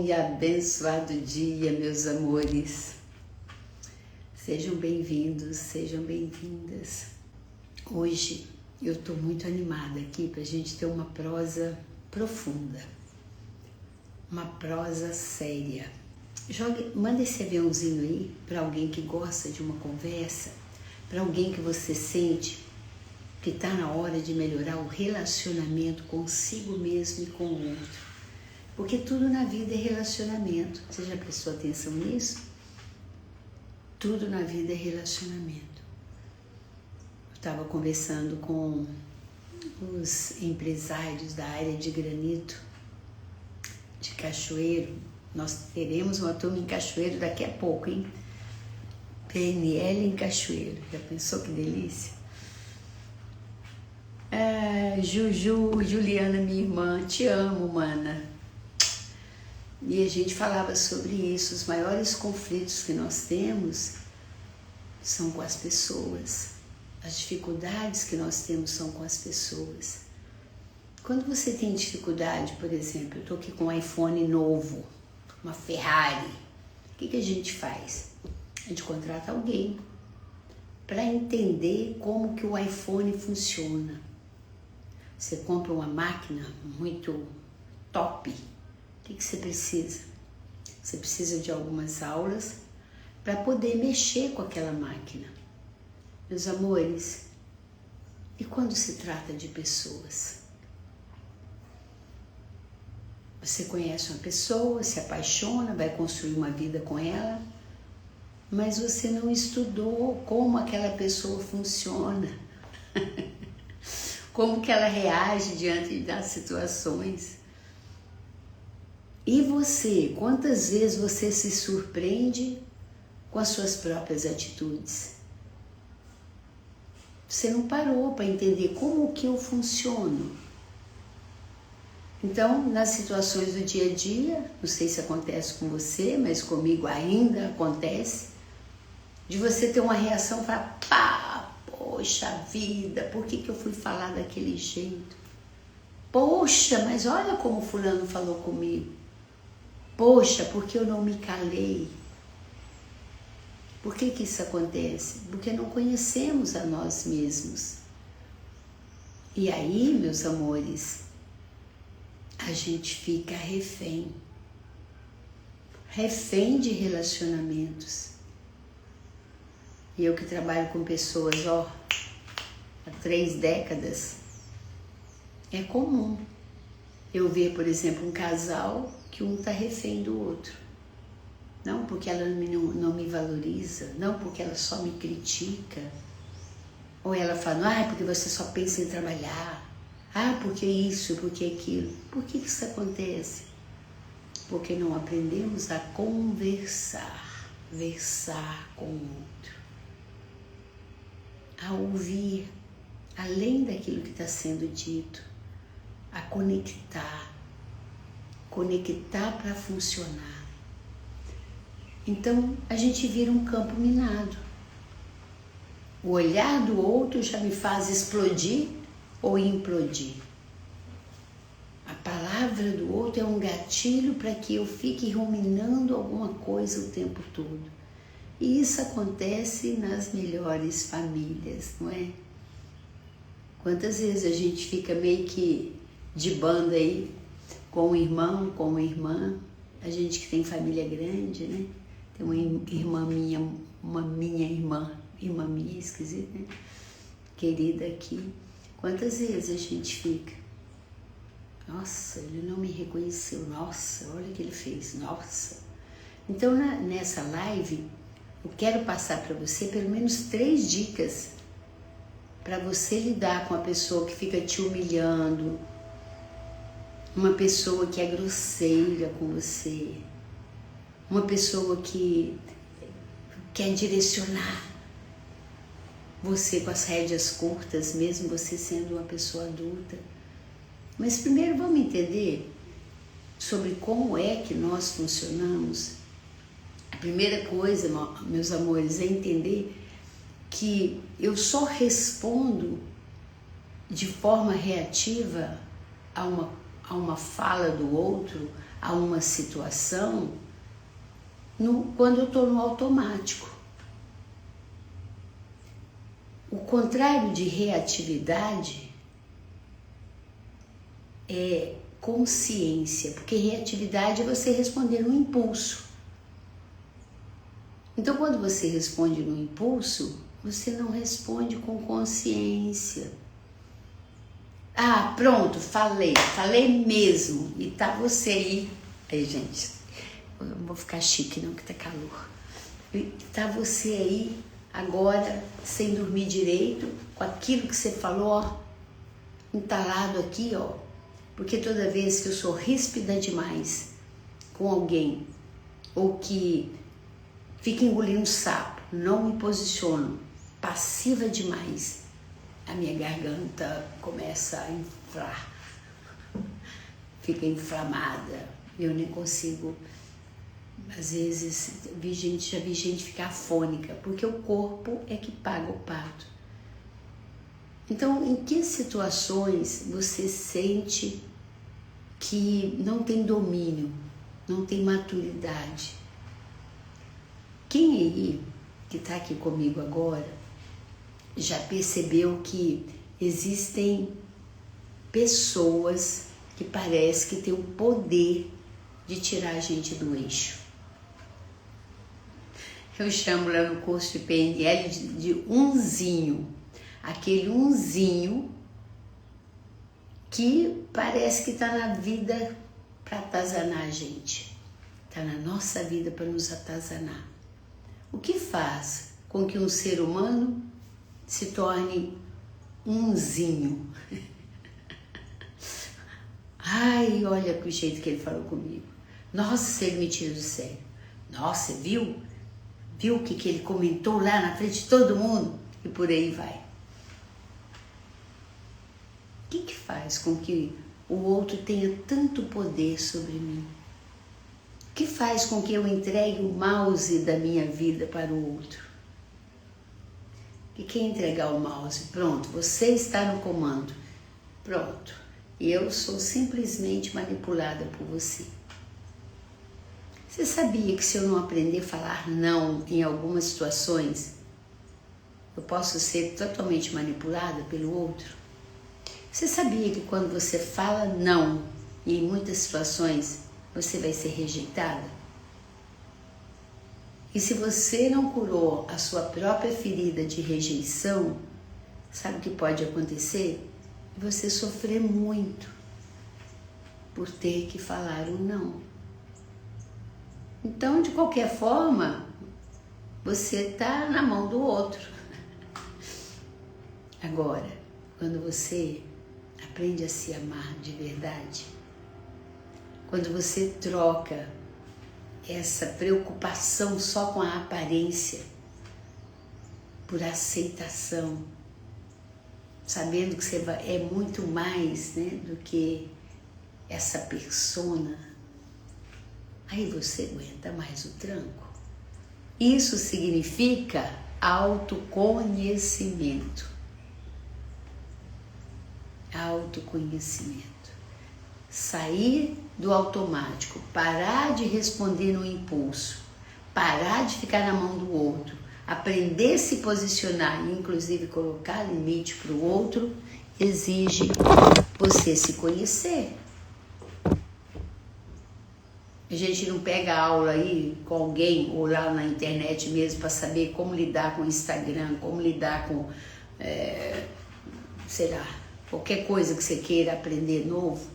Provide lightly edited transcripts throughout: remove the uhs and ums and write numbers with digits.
bom e abençoado dia, meus amores. Sejam bem-vindos, sejam bem-vindas. Hoje eu estou muito animada aqui para a gente ter uma prosa profunda, uma prosa séria. Manda esse aviãozinho aí para alguém que gosta de uma conversa, para alguém que você sente que está na hora de melhorar o relacionamento consigo mesmo e com o outro. Porque tudo na vida é relacionamento. Você já prestou atenção nisso? Tudo na vida é relacionamento. Eu estava conversando com os empresários da área de granito, de Cachoeiro. Nós teremos uma turma em Cachoeiro daqui a pouco, hein? PNL em Cachoeiro. Já pensou que delícia? Juliana, minha irmã, te amo, mana. E a gente falava sobre isso. Os maiores conflitos que nós temos são com as pessoas. As dificuldades que nós temos são com as pessoas. Quando você tem dificuldade, por exemplo, eu estou aqui com um iPhone novo, uma Ferrari, o que a gente faz? A gente contrata alguém para entender como que o iPhone funciona. Você compra uma máquina muito top. O que você precisa? Você precisa de algumas aulas para poder mexer com aquela máquina. Meus amores, e quando se trata de pessoas? Você conhece uma pessoa, se apaixona, vai construir uma vida com ela, mas você não estudou como aquela pessoa funciona, como que ela reage diante das situações. E você, quantas vezes você se surpreende com as suas próprias atitudes? Você não parou para entender como que eu funciono. Então, nas situações do dia a dia, não sei se acontece com você, mas comigo ainda acontece, de você ter uma reação e falar, pá, poxa vida, por que eu fui falar daquele jeito? Poxa, mas olha como fulano falou comigo. Poxa, porque eu não me calei? Por que isso acontece? Porque não conhecemos a nós mesmos. E aí, meus amores, a gente fica refém de relacionamentos. E eu que trabalho com pessoas, há 3 décadas, é comum eu ver, por exemplo, um casal que um está refém do outro. Não porque ela não me valoriza, não porque ela só me critica, ou ela fala, porque você só pensa em trabalhar, porque isso, porque aquilo. Por que isso acontece? Porque não aprendemos a versar com o outro, a ouvir, além daquilo que está sendo dito, a conectar para funcionar. Então a gente vira um campo minado. O olhar do outro já me faz explodir ou implodir. A palavra do outro é um gatilho para que eu fique ruminando alguma coisa o tempo todo. E isso acontece nas melhores famílias, não é? Quantas vezes a gente fica meio que de banda aí, com um irmão, com uma irmã, a gente que tem família grande, né? Tem uma irmã minha, esquisita, né? Querida aqui. Quantas vezes a gente fica? Nossa, ele não me reconheceu. Nossa, olha o que ele fez. Nossa. Então, nessa live, eu quero passar para você pelo menos 3 dicas para você lidar com a pessoa que fica te humilhando, uma pessoa que é grosseira com você, uma pessoa que quer direcionar você com as rédeas curtas, mesmo você sendo uma pessoa adulta. Mas primeiro vamos entender sobre como é que nós funcionamos. A primeira coisa, meus amores, é entender que eu só respondo de forma reativa a uma fala do outro, a uma situação quando eu estou no automático. O contrário de reatividade é consciência, porque reatividade é você responder no impulso. Então, quando você responde no impulso, você não responde com consciência. Ah, pronto, falei mesmo. E tá você aí. Aí, gente, eu não vou ficar chique não, que tá calor. E tá você aí agora, sem dormir direito, com aquilo que você falou, ó, entalado aqui, ó. Porque toda vez que eu sou ríspida demais com alguém, ou que fica engolindo sapo, não me posiciono, passiva demais, a minha garganta começa a inflar, fica inflamada, eu nem consigo. Às vezes já vi gente ficar afônica, porque o corpo é que paga o pato. Então, em que situações você sente que não tem domínio, não tem maturidade? Quem aí, que está aqui comigo agora, já percebeu que existem pessoas que parece que têm o poder de tirar a gente do eixo? Eu chamo lá no curso de PNL de unzinho. Aquele unzinho que parece que está na vida para atazanar a gente. Está na nossa vida para nos atazanar. O que faz com que um ser humano se torne unzinho? Ai, olha o jeito que ele falou comigo. Nossa, se ele me tira do sério. Nossa, viu? Viu o que ele comentou lá na frente de todo mundo? E por aí vai. O que faz com que o outro tenha tanto poder sobre mim? O que faz com que eu entregue o mouse da minha vida para o outro? E quem entregar o mouse? Pronto, você está no comando. Pronto. E eu sou simplesmente manipulada por você. Você sabia que se eu não aprender a falar não em algumas situações, eu posso ser totalmente manipulada pelo outro? Você sabia que quando você fala não, e em muitas situações, você vai ser rejeitada? E se você não curou a sua própria ferida de rejeição, sabe o que pode acontecer? Você sofrer muito por ter que falar um não. Então, de qualquer forma, você está na mão do outro. Agora, quando você aprende a se amar de verdade, quando você troca essa preocupação só com a aparência por aceitação, sabendo que você é muito mais, né, do que essa persona, aí você aguenta mais o tranco. Isso significa autoconhecimento. Autoconhecimento. Sair do automático, parar de responder no impulso, parar de ficar na mão do outro, aprender a se posicionar e inclusive colocar limite para o outro, exige você se conhecer. A gente não pega aula aí com alguém ou lá na internet mesmo para saber como lidar com o Instagram, como lidar com, sei lá, qualquer coisa que você queira aprender novo.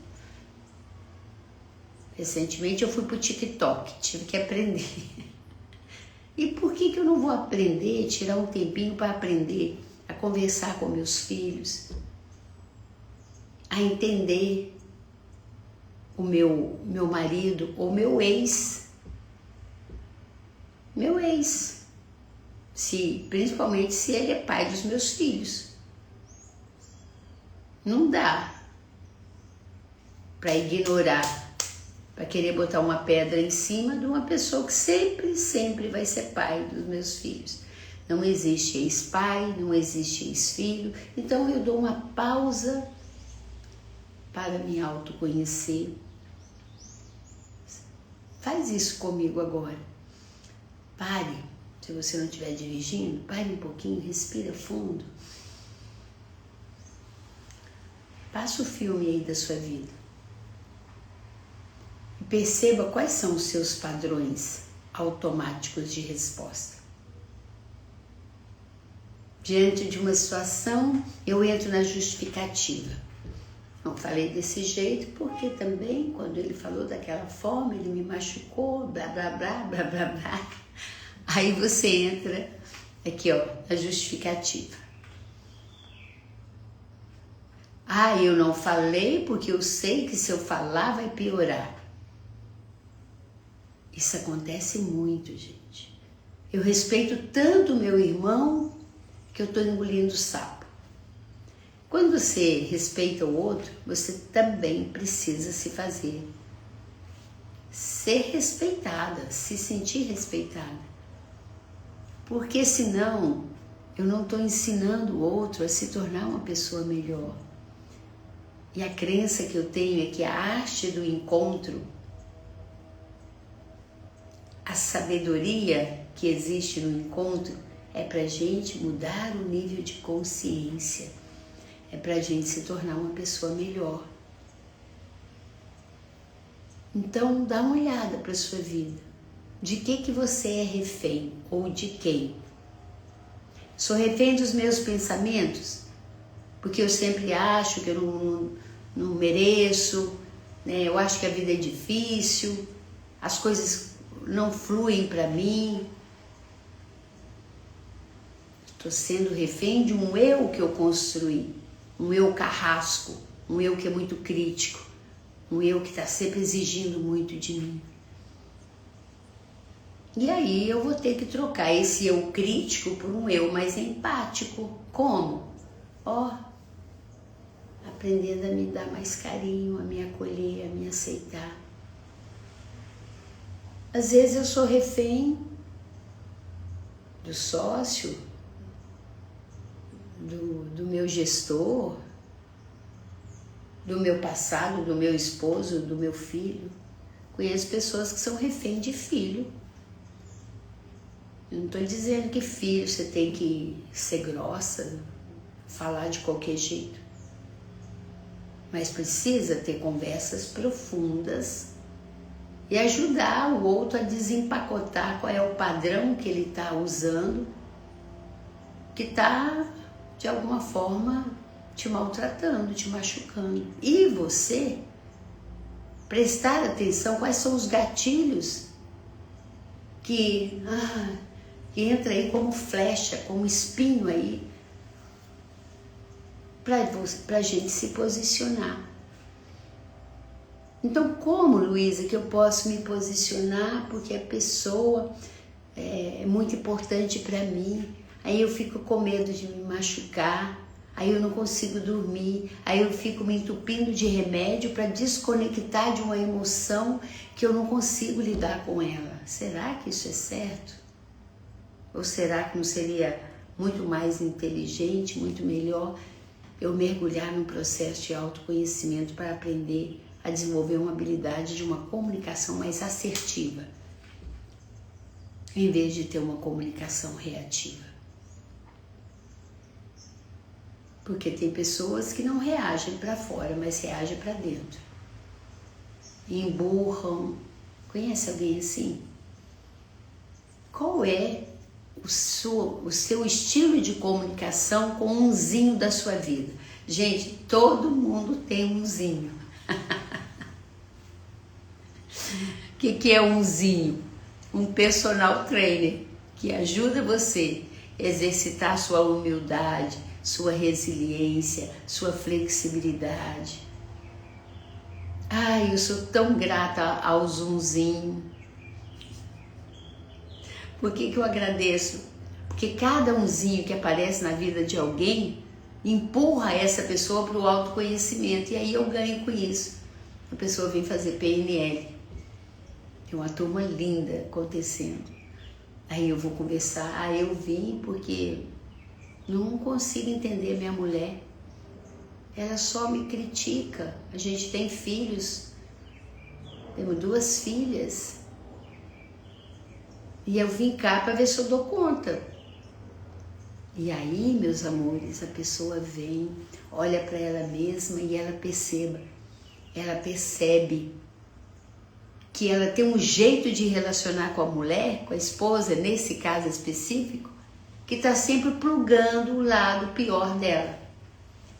Recentemente eu fui pro TikTok, tive que aprender. E por que eu não vou aprender, tirar um tempinho para aprender a conversar com meus filhos, a entender o meu marido ou meu ex, principalmente se ele é pai dos meus filhos. Não dá para ignorar, para querer botar uma pedra em cima de uma pessoa que sempre vai ser pai dos meus filhos. Não existe ex-pai, não existe ex-filho, então eu dou uma pausa para me autoconhecer, Faz isso comigo agora. Pare. Se você não estiver dirigindo, pare um pouquinho, respira fundo. Passa o filme aí da sua vida. E perceba quais são os seus padrões automáticos de resposta. Diante de uma situação, eu entro na justificativa. Não falei desse jeito porque também, quando ele falou daquela forma, ele me machucou, blá, blá, blá, blá, blá, blá. Aí você entra aqui, ó, na justificativa. Ah, eu não falei porque eu sei que se eu falar vai piorar. Isso acontece muito, gente. Eu respeito tanto meu irmão que eu estou engolindo sapo. Quando você respeita o outro, você também precisa se fazer. Ser respeitada, se sentir respeitada. Porque senão eu não estou ensinando o outro a se tornar uma pessoa melhor. E a crença que eu tenho é que a arte do encontro, a sabedoria que existe no encontro é para a gente mudar o nível de consciência, é para a gente se tornar uma pessoa melhor. Então dá uma olhada para a sua vida. De que você é refém ou de quem? Sou refém dos meus pensamentos? Porque eu sempre acho que eu não mereço, né? Eu acho que a vida é difícil, as coisas não fluem para mim. Estou sendo refém de um eu que eu construí, um eu carrasco, um eu que é muito crítico, um eu que está sempre exigindo muito de mim. E aí eu vou ter que trocar esse eu crítico por um eu mais empático. Como? Aprendendo a me dar mais carinho, a me acolher, a me aceitar. Às vezes eu sou refém do sócio, do meu gestor, do meu passado, do meu esposo, do meu filho. Conheço pessoas que são refém de filho. Eu não estou dizendo que filho você tem que ser grossa, falar de qualquer jeito. Mas precisa ter conversas profundas e ajudar o outro a desempacotar qual é o padrão que ele está usando, que está, de alguma forma, te maltratando, te machucando. E você prestar atenção quais são os gatilhos que entra aí como flecha, como espinho aí, para a gente se posicionar. Então, como, Luísa, que eu posso me posicionar porque a pessoa é muito importante para mim? Aí eu fico com medo de me machucar, aí eu não consigo dormir, aí eu fico me entupindo de remédio para desconectar de uma emoção que eu não consigo lidar com ela. Será que isso é certo? Ou será que não seria muito mais inteligente, muito melhor eu mergulhar num processo de autoconhecimento para aprender a desenvolver uma habilidade de uma comunicação mais assertiva, em vez de ter uma comunicação reativa? Porque tem pessoas que não reagem para fora, mas reagem para dentro. Emburram. Conhece alguém assim? Qual é o seu estilo de comunicação com umzinho da sua vida? Gente, todo mundo tem umzinho. O que é umzinho? Um personal trainer que ajuda você a exercitar sua humildade, sua resiliência, sua flexibilidade. Ai, eu sou tão grata ao Zoomzinho. Por que eu agradeço? Porque cada umzinho que aparece na vida de alguém empurra essa pessoa para o autoconhecimento. E aí eu ganho com isso. A pessoa vem fazer PNL. Tem uma turma linda acontecendo. Aí eu vou conversar. Eu vim porque não consigo entender minha mulher. Ela só me critica. A gente tem filhos. Temos 2 filhas. E eu vim cá para ver se eu dou conta. E aí, meus amores, a pessoa vem, olha para ela mesma e ela percebe que ela tem um jeito de relacionar com a mulher, com a esposa, nesse caso específico, que está sempre plugando o lado pior dela.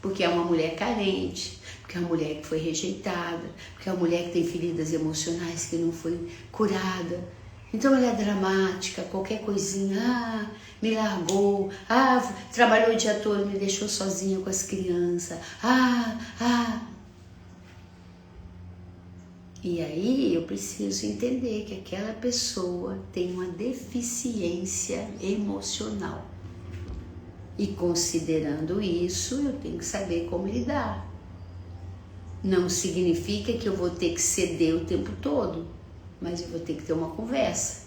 Porque é uma mulher carente, porque é uma mulher que foi rejeitada, porque é uma mulher que tem feridas emocionais que não foi curada. Então ela é dramática, qualquer coisinha, me largou, trabalhou o dia todo, me deixou sozinha com as crianças, E aí eu preciso entender que aquela pessoa tem uma deficiência emocional. E considerando isso, eu tenho que saber como lidar. Não significa que eu vou ter que ceder o tempo todo, mas eu vou ter que ter uma conversa.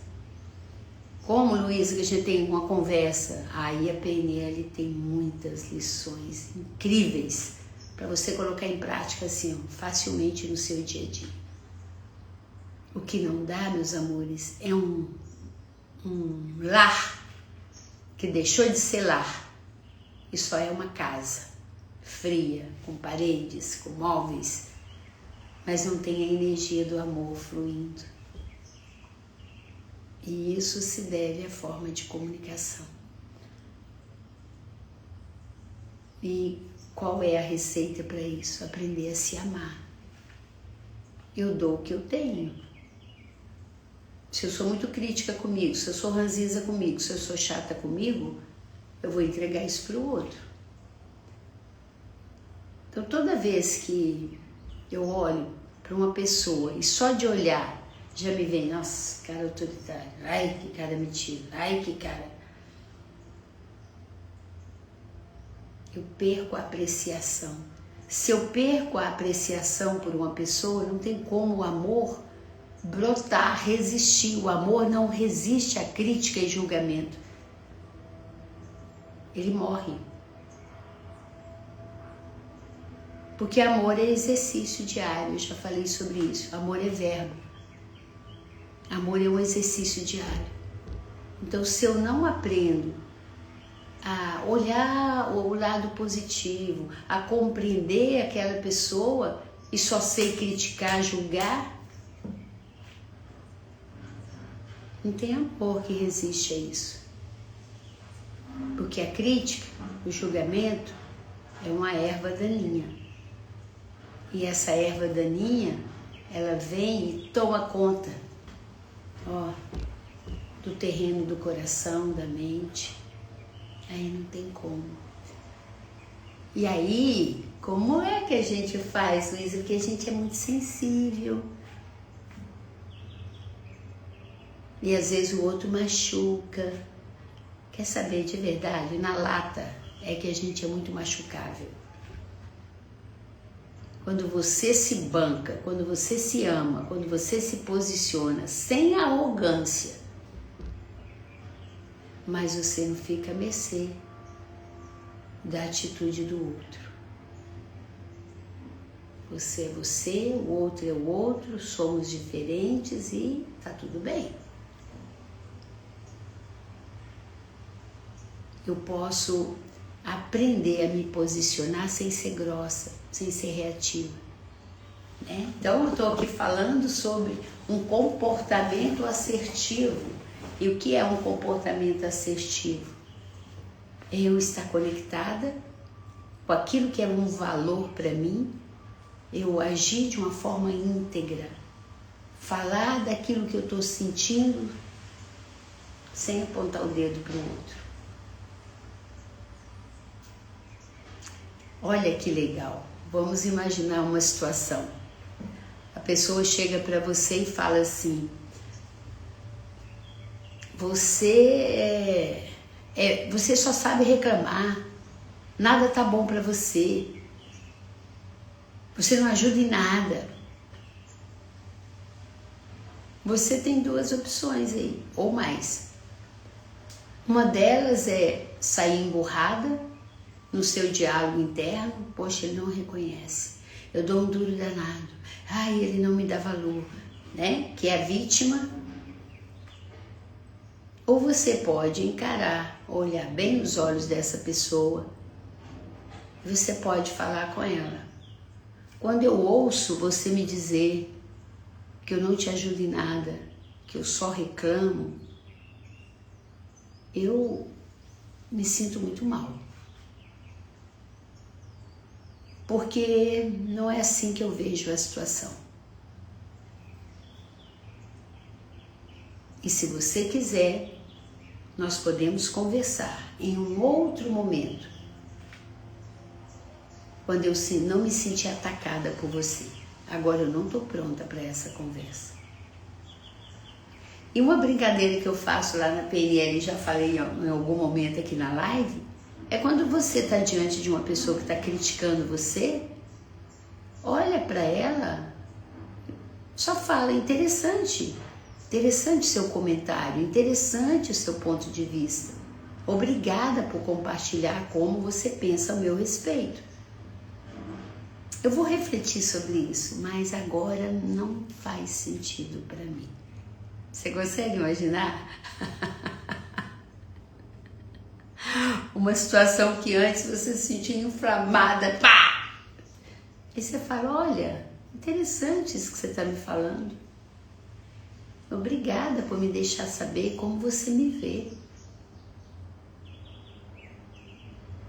Como, Luísa, que a gente tem uma conversa? Aí a PNL tem muitas lições incríveis para você colocar em prática assim, facilmente no seu dia a dia. O que não dá, meus amores, é um lar que deixou de ser lar e só é uma casa fria, com paredes, com móveis, mas não tem a energia do amor fluindo. E isso se deve à forma de comunicação. E qual é a receita para isso? Aprender a se amar. Eu dou o que eu tenho. Se eu sou muito crítica comigo, se eu sou ranzinza comigo, se eu sou chata comigo, eu vou entregar isso para o outro. Então, toda vez que eu olho para uma pessoa e só de olhar já me vem, nossa, cara autoritário, ai que cara metido, ai que cara. Eu perco a apreciação. Se eu perco a apreciação por uma pessoa, não tem como o amor brotar, resistir. O amor não resiste a crítica e julgamento. Ele morre. Porque amor é exercício diário, eu já falei sobre isso. Amor é verbo. Amor é um exercício diário. Então, se eu não aprendo a olhar o lado positivo, a compreender aquela pessoa e só sei criticar, julgar, não tem amor que resiste a isso. Porque a crítica, o julgamento, é uma erva daninha. E essa erva daninha, ela vem e toma conta, do terreno do coração, da mente. Aí não tem como. E aí, como é que a gente faz, Luísa? Porque a gente é muito sensível. E às vezes o outro machuca. Quer saber de verdade? Na lata é que a gente é muito machucável. Quando você se banca, quando você se ama, quando você se posiciona sem arrogância, mas você não fica à mercê da atitude do outro. Você é você, o outro é o outro, somos diferentes e tá tudo bem. Eu posso aprender a me posicionar sem ser grossa, sem ser reativa. Né? Então eu estou aqui falando sobre um comportamento assertivo. E o que é um comportamento assertivo? Eu estar conectada com aquilo que é um valor para mim, eu agir de uma forma íntegra, falar daquilo que eu estou sentindo sem apontar o dedo para o outro. Olha que legal, vamos imaginar uma situação. A pessoa chega para você e fala assim: você só sabe reclamar, nada tá bom para você, você não ajuda em nada. Você tem duas opções aí, ou mais. Uma delas é sair emburrada no seu diálogo interno. Poxa, ele não reconhece, eu dou um duro danado, ai, ele não me dá valor, né? Que é a vítima. Ou você pode encarar, olhar bem nos olhos dessa pessoa, e você pode falar com ela. Quando eu ouço você me dizer que eu não te ajudo em nada, que eu só reclamo, eu me sinto muito mal. Porque não é assim que eu vejo a situação. E se você quiser, nós podemos conversar em um outro momento, quando eu não me sentir atacada por você. Agora eu não estou pronta para essa conversa. E uma brincadeira que eu faço lá na PNL, já falei em algum momento aqui na live, é quando você está diante de uma pessoa que está criticando você, olha para ela, só fala, interessante o seu comentário, interessante o seu ponto de vista. Obrigada por compartilhar como você pensa a meu respeito. Eu vou refletir sobre isso, mas agora não faz sentido para mim. Você consegue imaginar? Uma situação que antes você se sentia inflamada, pá! E você fala, olha, interessante isso que você está me falando. Obrigada por me deixar saber como você me vê.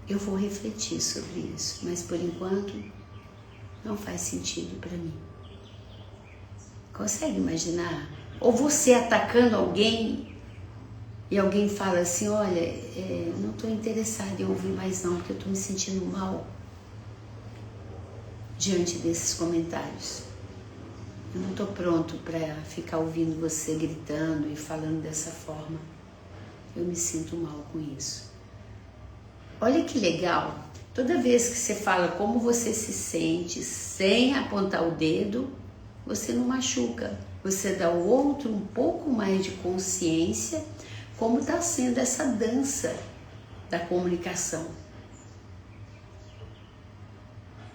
Eu vou refletir sobre isso, mas por enquanto não faz sentido para mim. Consegue imaginar? Ou você atacando alguém e alguém fala assim, olha, não estou interessada em ouvir mais não, porque eu estou me sentindo mal diante desses comentários. Eu não estou pronto para ficar ouvindo você gritando e falando dessa forma. Eu me sinto mal com isso. Olha que legal, toda vez que você fala como você se sente sem apontar o dedo, você não machuca. Você dá ao outro um pouco mais de consciência como está sendo essa dança da comunicação.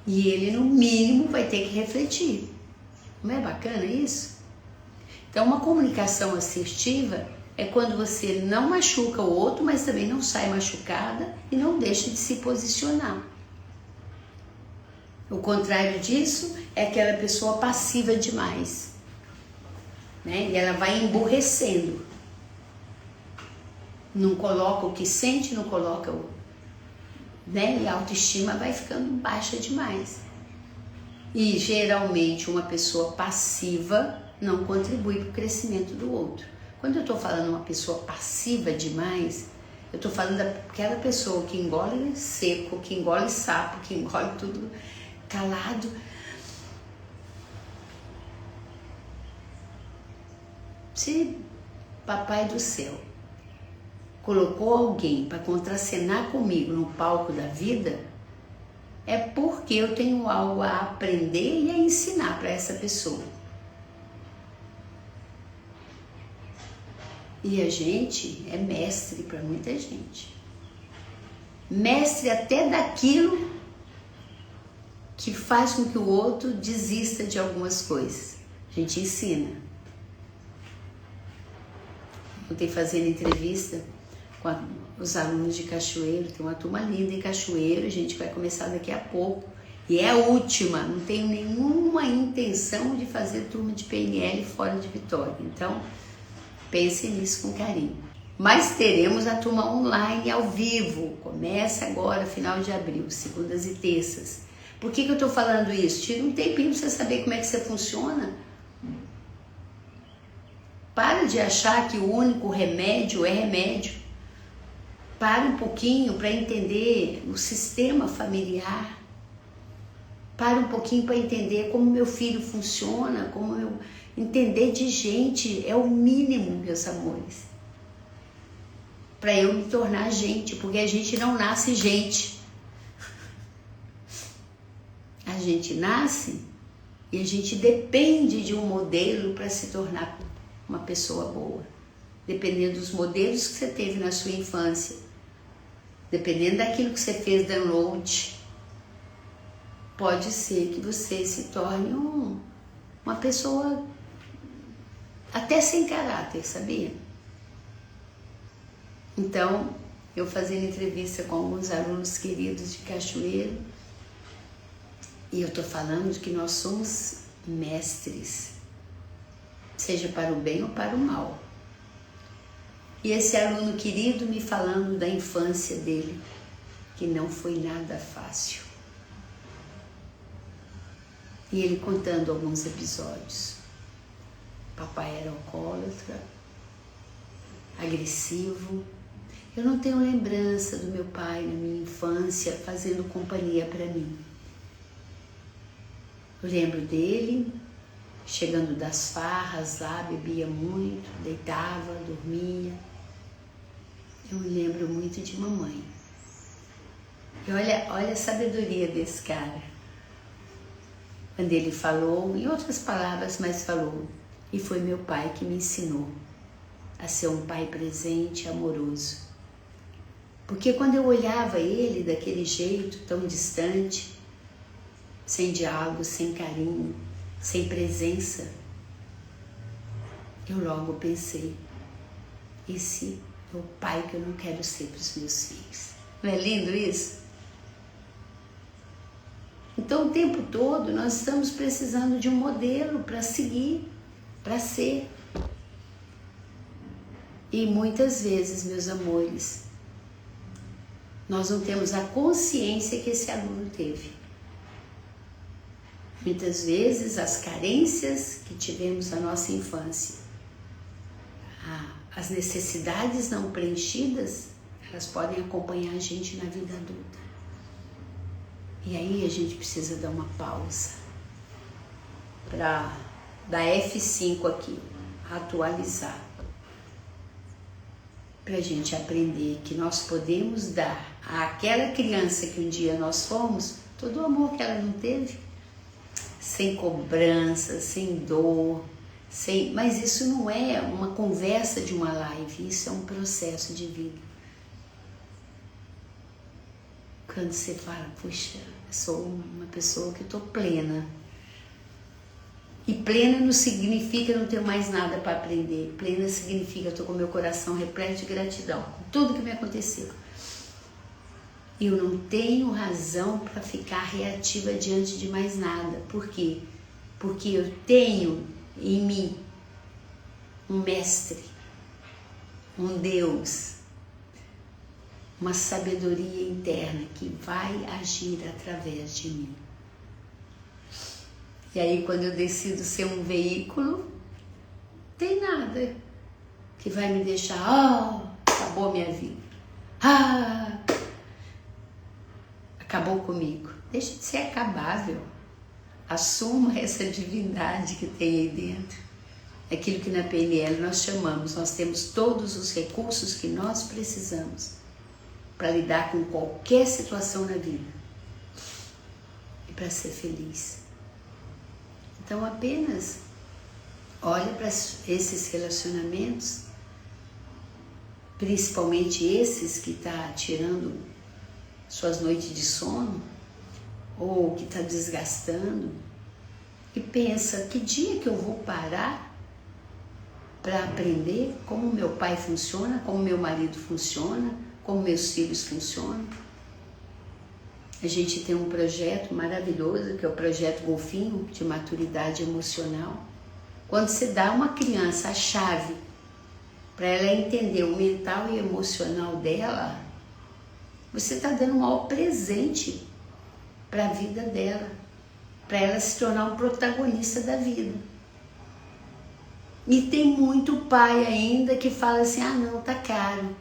E ele, no mínimo, vai ter que refletir. Não é bacana isso? Então, uma comunicação assertiva é quando você não machuca o outro, mas também não sai machucada e não deixa de se posicionar. O contrário disso é aquela pessoa passiva demais, né? E ela vai emburrecendo. Não coloca o que sente, não coloca o... né? E a autoestima vai ficando baixa demais. E geralmente uma pessoa passiva não contribui para o crescimento do outro. Quando eu estou falando uma pessoa passiva demais, eu estou falando daquela pessoa que engole seco, que engole sapo, que engole tudo calado. Se Papai do Céu colocou alguém para contracenar comigo no palco da vida, é porque eu tenho algo a aprender e a ensinar para essa pessoa. E a gente é mestre para muita gente. Mestre até daquilo que faz com que o outro desista de algumas coisas. A gente ensina. Ontem fazendo entrevista com os alunos de Cachoeiro, tem uma turma linda em Cachoeiro, a gente vai começar daqui a pouco. E é a última, não tenho nenhuma intenção de fazer turma de PNL fora de Vitória. Então, pense nisso com carinho. Mas teremos a turma online ao vivo. Começa agora, final de abril, segundas e terças. Por que eu estou falando isso? Tira um tempinho para você saber como é que você funciona. Para de achar que o único remédio é remédio. Para um pouquinho para entender o sistema familiar. Para um pouquinho para entender como meu filho funciona, como eu... Entender de gente é o mínimo, meus amores. Para eu me tornar gente, porque a gente não nasce gente. A gente nasce e a gente depende de um modelo para se tornar uma pessoa boa. Dependendo dos modelos que você teve na sua infância. Dependendo daquilo que você fez download. Pode ser que você se torne uma pessoa até sem caráter, sabia? Então, eu fazendo entrevista com alguns alunos queridos de Cachoeiro, e eu estou falando de que nós somos mestres, seja para o bem ou para o mal. E esse aluno querido me falando da infância dele, que não foi nada fácil. E ele contando alguns episódios. Papai era alcoólatra, agressivo. Eu não tenho lembrança do meu pai na minha infância fazendo companhia para mim. Eu lembro dele chegando das farras lá, bebia muito, deitava, dormia. Eu me lembro muito de mamãe. E olha a sabedoria desse cara. Quando ele falou, em outras palavras, mas falou, e foi meu pai que me ensinou a ser um pai presente, amoroso. Porque quando eu olhava ele daquele jeito tão distante, sem diálogo, sem carinho, sem presença, eu logo pensei, esse é o pai que eu não quero ser para os meus filhos. Não é lindo isso? Então o tempo todo nós estamos precisando de um modelo para seguir, para ser. E muitas vezes, meus amores, nós não temos a consciência que esse aluno teve. Muitas vezes as carências que tivemos na nossa infância, as necessidades não preenchidas, elas podem acompanhar a gente na vida adulta. E aí a gente precisa dar uma pausa para dar F5 aqui, atualizar. Para a gente aprender que nós podemos dar àquela criança que um dia nós fomos, todo o amor que ela não teve, sem cobrança, sem dor, mas isso não é uma conversa de uma live, isso é um processo de vida. Quando você fala, puxa, eu sou uma pessoa que estou plena. E plena não significa não ter mais nada para aprender. Plena significa estou com meu coração repleto de gratidão com tudo que me aconteceu. E eu não tenho razão para ficar reativa diante de mais nada. Por quê? Porque eu tenho em mim um mestre, um Deus, uma sabedoria interna que vai agir através de mim. E aí quando eu decido ser um veículo, tem nada que vai me deixar, acabou minha vida. Acabou comigo. Deixa de ser acabável. Assuma essa divindade que tem aí dentro. Aquilo que na PNL nós chamamos, nós temos todos os recursos que nós precisamos para lidar com qualquer situação na vida e para ser feliz. Então apenas olha para esses relacionamentos, principalmente esses que está tirando suas noites de sono ou que está desgastando, e pensa, que dia que eu vou parar para aprender como meu pai funciona, como meu marido funciona, como meus filhos funcionam. A gente tem um projeto maravilhoso, que é o projeto Golfinho, de maturidade emocional. Quando você dá a uma criança a chave para ela entender o mental e emocional dela, você está dando o maior presente para a vida dela, para ela se tornar um protagonista da vida. E tem muito pai ainda que fala assim, não, tá caro.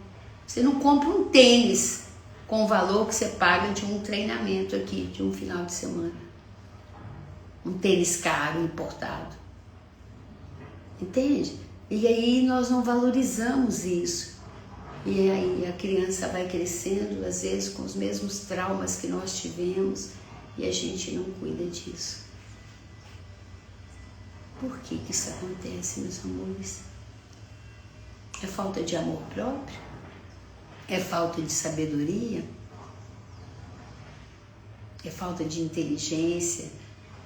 Você não compra um tênis com o valor que você paga de um treinamento aqui, de um final de semana. Um tênis caro, importado. Entende? E aí nós não valorizamos isso. E aí a criança vai crescendo, às vezes com os mesmos traumas que nós tivemos, e a gente não cuida disso. Por que isso acontece, meus amores? É falta de amor próprio? É falta de sabedoria? É falta de inteligência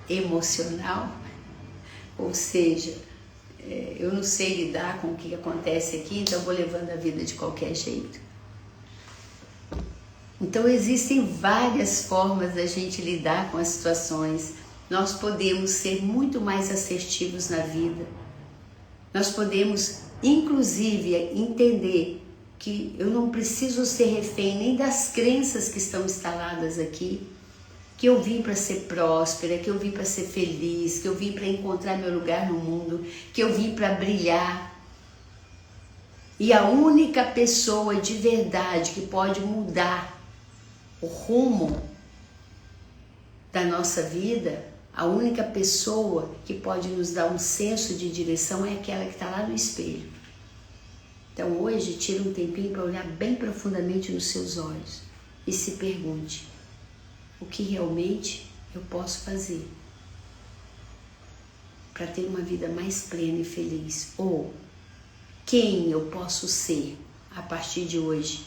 emocional? Ou seja, eu não sei lidar com o que acontece aqui, então eu vou levando a vida de qualquer jeito. Então existem várias formas da gente lidar com as situações. Nós podemos ser muito mais assertivos na vida. Nós podemos, inclusive, entender que eu não preciso ser refém nem das crenças que estão instaladas aqui, que eu vim para ser próspera, que eu vim para ser feliz, que eu vim para encontrar meu lugar no mundo, que eu vim para brilhar. E a única pessoa de verdade que pode mudar o rumo da nossa vida, a única pessoa que pode nos dar um senso de direção é aquela que está lá no espelho. Então hoje, tira um tempinho para olhar bem profundamente nos seus olhos e se pergunte: o que realmente eu posso fazer para ter uma vida mais plena e feliz? Ou quem eu posso ser a partir de hoje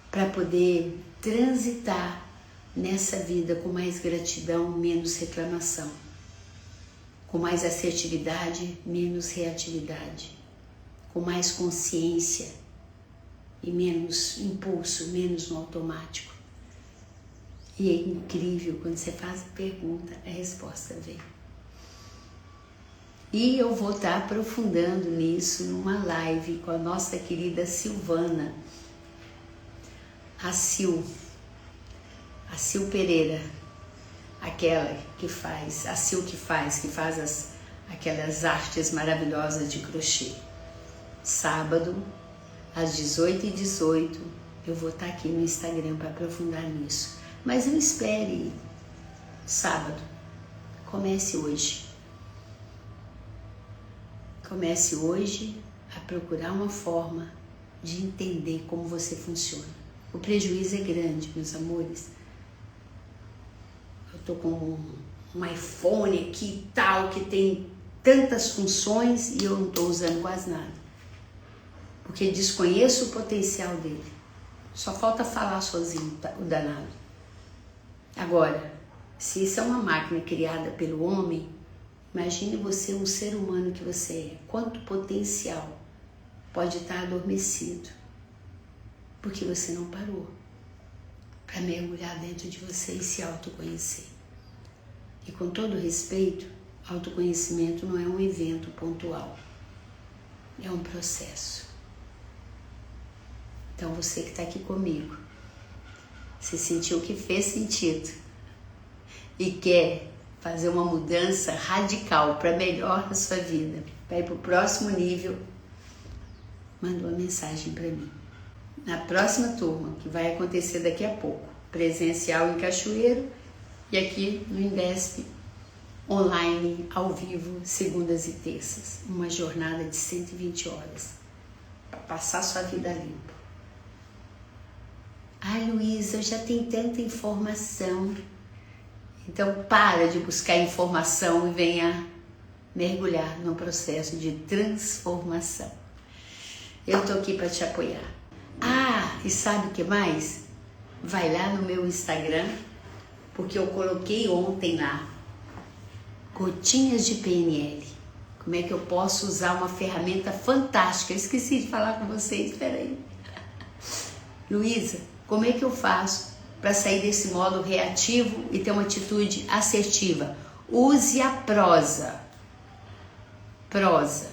para poder transitar nessa vida com mais gratidão, menos reclamação, com mais assertividade, menos reatividade, com mais consciência e menos impulso, menos no automático. E é incrível, quando você faz a pergunta, a resposta vem. E eu vou estar aprofundando nisso numa live com a nossa querida Silvana, a Sil Pereira, aquela que faz, a Sil que faz aquelas artes maravilhosas de crochê. Sábado, às 18h18, eu vou estar aqui no Instagram para aprofundar nisso. Mas não espere sábado, comece hoje. Comece hoje a procurar uma forma de entender como você funciona. O prejuízo é grande, meus amores. Eu tô com um iPhone aqui e tal, que tem tantas funções e eu não estou usando quase nada. Porque desconheço o potencial dele. Só falta falar sozinho, o danado. Agora, se isso é uma máquina criada pelo homem, imagine você um ser humano que você é. Quanto potencial pode estar adormecido, porque você não parou para mergulhar dentro de você e se autoconhecer. E com todo respeito, autoconhecimento não é um evento pontual, é um processo. Então você que está aqui comigo, se sentiu que fez sentido e quer fazer uma mudança radical para melhor na sua vida, para ir para o próximo nível, manda uma mensagem para mim. Na próxima turma, que vai acontecer daqui a pouco, presencial em Cachoeiro e aqui no Indesp, online, ao vivo, segundas e terças. Uma jornada de 120 horas, para passar sua vida limpa. Ai, Luísa, eu já tenho tanta informação. Então, para de buscar informação e venha mergulhar num processo de transformação. Eu tô aqui para te apoiar. Ah, e sabe o que mais? Vai lá no meu Instagram, porque eu coloquei ontem lá gotinhas de PNL. Como é que eu posso usar uma ferramenta fantástica? Eu esqueci de falar com vocês, peraí. Luísa, como é que eu faço para sair desse modo reativo e ter uma atitude assertiva? Use a prosa. Prosa.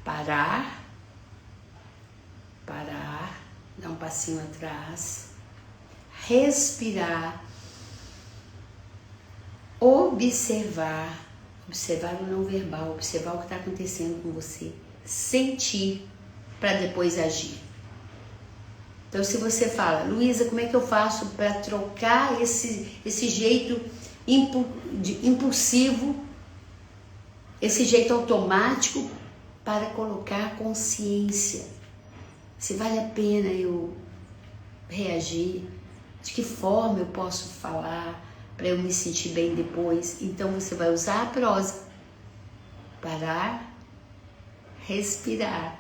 Parar, dar um passinho atrás, respirar, observar o não verbal, observar o que está acontecendo com você, sentir para depois agir. Então, se você fala, Luísa, como é que eu faço para trocar esse jeito impulsivo, esse jeito automático, para colocar consciência? Se vale a pena eu reagir, de que forma eu posso falar para eu me sentir bem depois? Então, você vai usar a prosa. Parar, respirar,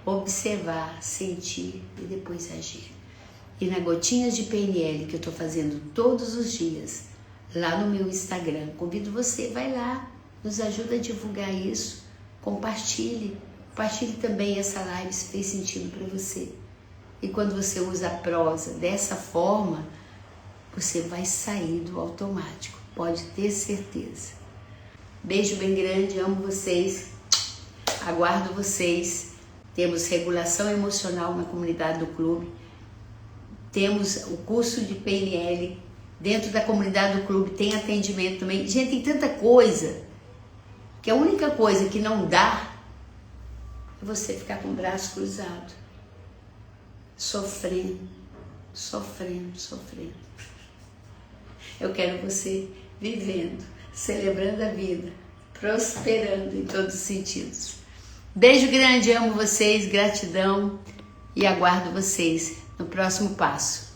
observar, sentir e depois agir. E na gotinhas de PNL que eu estou fazendo todos os dias, lá no meu Instagram, convido você, vai lá, Nos ajuda a divulgar isso. Compartilhe. Compartilhe também essa live se fez sentido para você. E quando você usa a prosa dessa forma, você vai sair do automático. Pode ter certeza. Beijo bem grande, amo vocês. Aguardo vocês. Temos regulação emocional na comunidade do clube. Temos o curso de PNL. Dentro da comunidade do clube tem atendimento também. Gente, tem tanta coisa que a única coisa que não dá é você ficar com o braço cruzado, sofrendo, sofrendo, sofrendo. Eu quero você vivendo, celebrando a vida, prosperando em todos os sentidos. Beijo grande, amo vocês, gratidão e aguardo vocês no próximo passo.